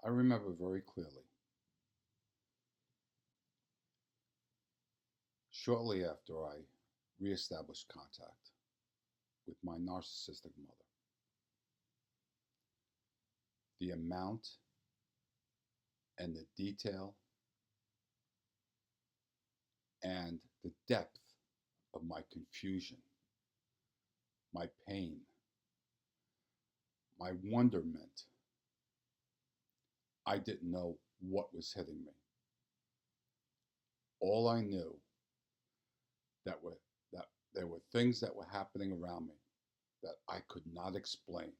I remember very clearly, shortly after I reestablished contact with my narcissistic mother, the amount and the detail and the depth of my confusion, my pain, my wonderment. I didn't know what was hitting me. All I knew that were that there were things that were happening around me that I could not explain.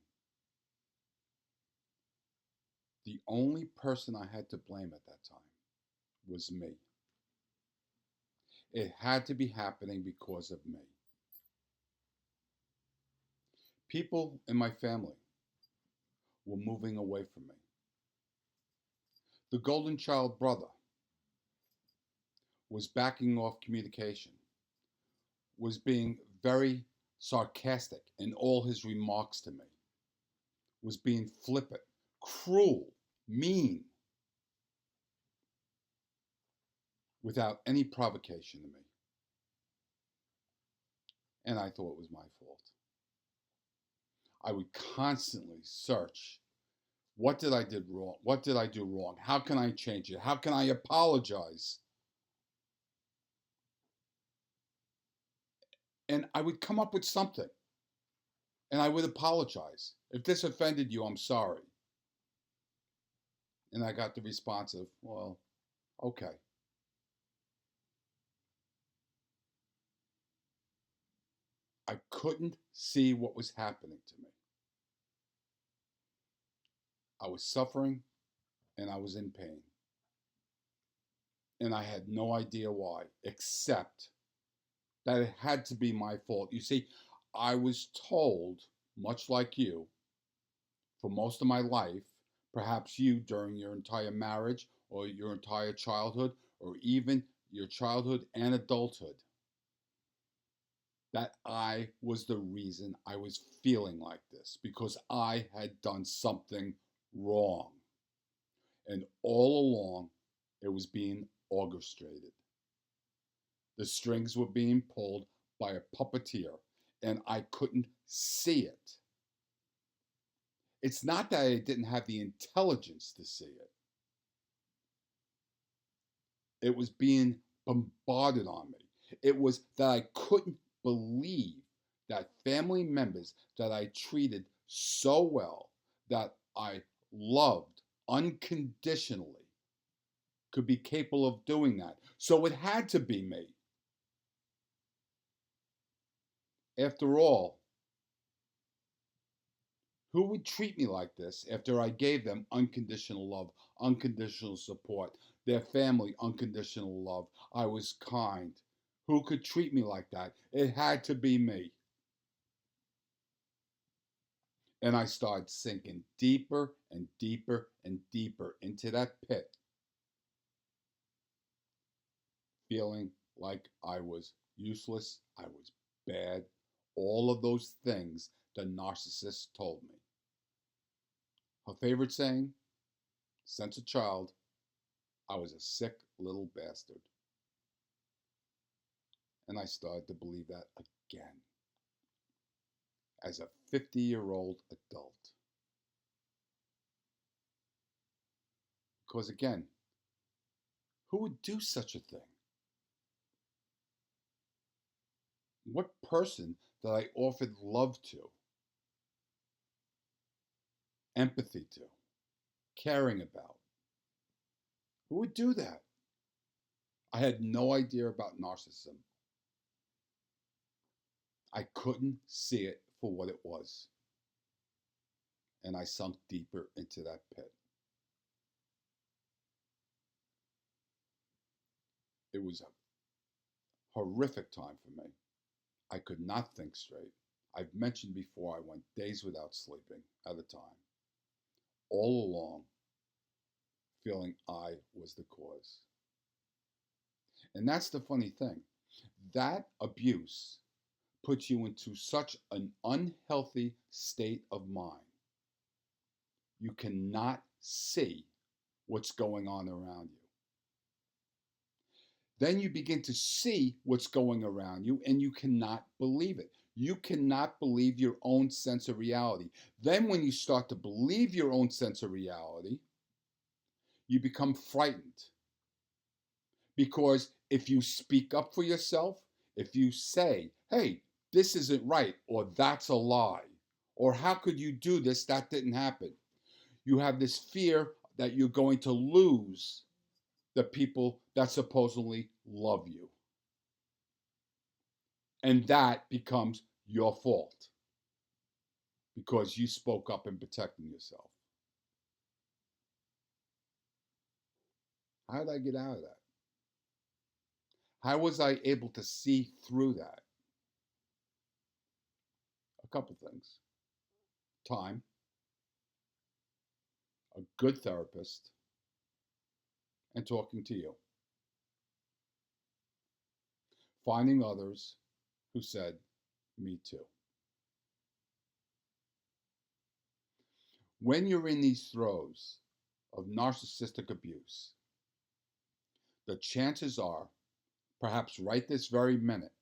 The only person I had to blame at that time was me. It had to be happening because of me. People in my family were moving away from me. The golden child brother was backing off communication, was being very sarcastic in all his remarks to me, was being flippant, cruel, mean, without any provocation to me. And I thought it was my fault. I would constantly search, what did I do wrong? What did I do wrong? How can I change it? How can I apologize? And I would come up with something and I would apologize. If this offended you, I'm sorry. And I got the response of, well, okay. I couldn't see what was happening to me. I was suffering and I was in pain. And I had no idea why, except that it had to be my fault. You see, I was told, much like you, for most of my life, perhaps you during your entire marriage or your entire childhood, or even your childhood and adulthood, that I was the reason I was feeling like this because I had done something wrong. And all along, it was being orchestrated. The strings were being pulled by a puppeteer, and I couldn't see it. It's not that I didn't have the intelligence to see it. It was being bombarded on me. It was that I couldn't believe that family members that I treated so well, that I loved unconditionally, could be capable of doing that. So it had to be me. After all, who would treat me like this after I gave them unconditional love, unconditional support, their family unconditional love? I was kind. Who could treat me like that? It had to be me. And I started sinking deeper and deeper and deeper into that pit, feeling like I was useless, I was bad, all of those things the narcissist told me. Her favorite saying, since a child, I was a sick little bastard. And I started to believe that again as a 50-year-old adult. Because again, who would do such a thing? What person that I offered love to, empathy to, caring about? Who would do that? I had no idea about narcissism. I couldn't see it for what it was. And I sunk deeper into that pit. It was a horrific time for me. I could not think straight. I've mentioned before I went days without sleeping at a time, all along feeling I was the cause. And that's the funny thing. That abuse puts you into such an unhealthy state of mind. You cannot see what's going on around you. Then you begin to see what's going around you and you cannot believe it. You cannot believe your own sense of reality. Then, when you start to believe your own sense of reality, you become frightened. Because if you speak up for yourself, if you say, hey, this isn't right, or that's a lie, or how could you do this? That didn't happen. You have this fear that you're going to lose the people that supposedly love you. And that becomes your fault because you spoke up in protecting yourself. How did I get out of that? How was I able to see through that? A couple things. Time, a good therapist, and talking to you. Finding others who said, me too. When you're in these throes of narcissistic abuse, the chances are, perhaps right this very minute,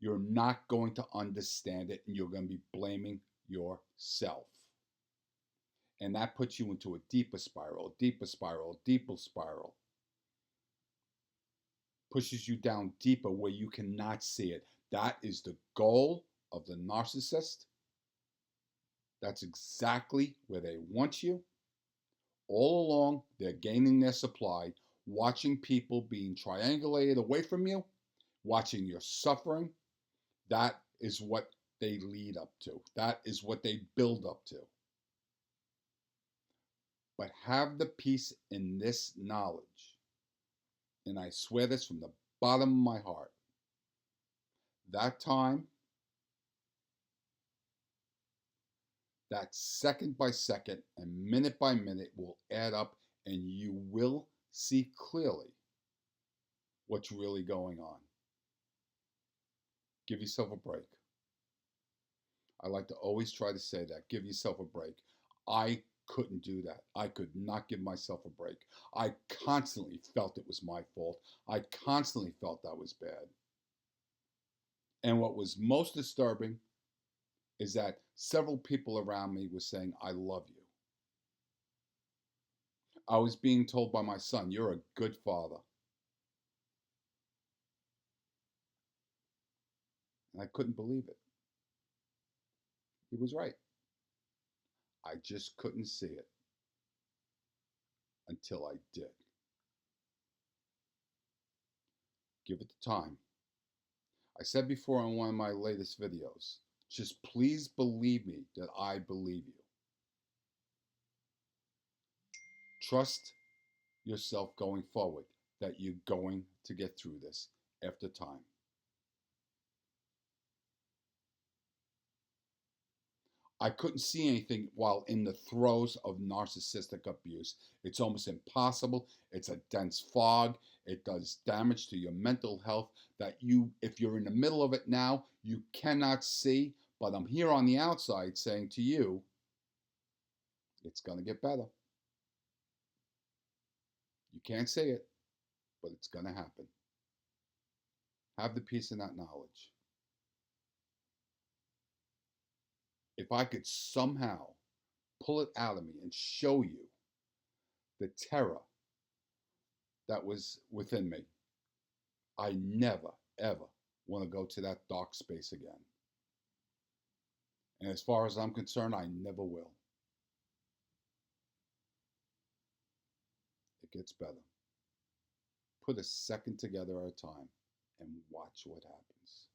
you're not going to understand it and you're going to be blaming yourself. And that puts you into a deeper spiral, deeper spiral, deeper spiral. Pushes you down deeper where you cannot see it. That is the goal of the narcissist. That's exactly where they want you. All along, they're gaining their supply, watching people being triangulated away from you, watching your suffering. That is what they lead up to. That is what they build up to. But have the peace in this knowledge. And I swear this from the bottom of my heart. That time, that second by second and minute by minute will add up and you will see clearly what's really going on. Give yourself a break. I like to always try to say that. Give yourself a break. I couldn't do that. I could not give myself a break. I constantly felt it was my fault. I constantly felt that was bad. And what was most disturbing is that several people around me were saying, I love you. I was being told by my son, you're a good father. And I couldn't believe it. He was right. I just couldn't see it until I did. Give it the time. I said before in one of my latest videos, just please believe me that I believe you. Trust yourself going forward that you're going to get through this after time. I couldn't see anything while in the throes of narcissistic abuse. It's almost impossible. It's a dense fog. It does damage to your mental health that you, if you're in the middle of it now, you cannot see. But I'm here on the outside saying to you, it's going to get better. You can't see it, but it's going to happen. Have the peace in that knowledge. If I could somehow pull it out of me and show you the terror that was within me, I never, ever want to go to that dark space again. And as far as I'm concerned, I never will. It gets better. Put a second together at a time and watch what happens.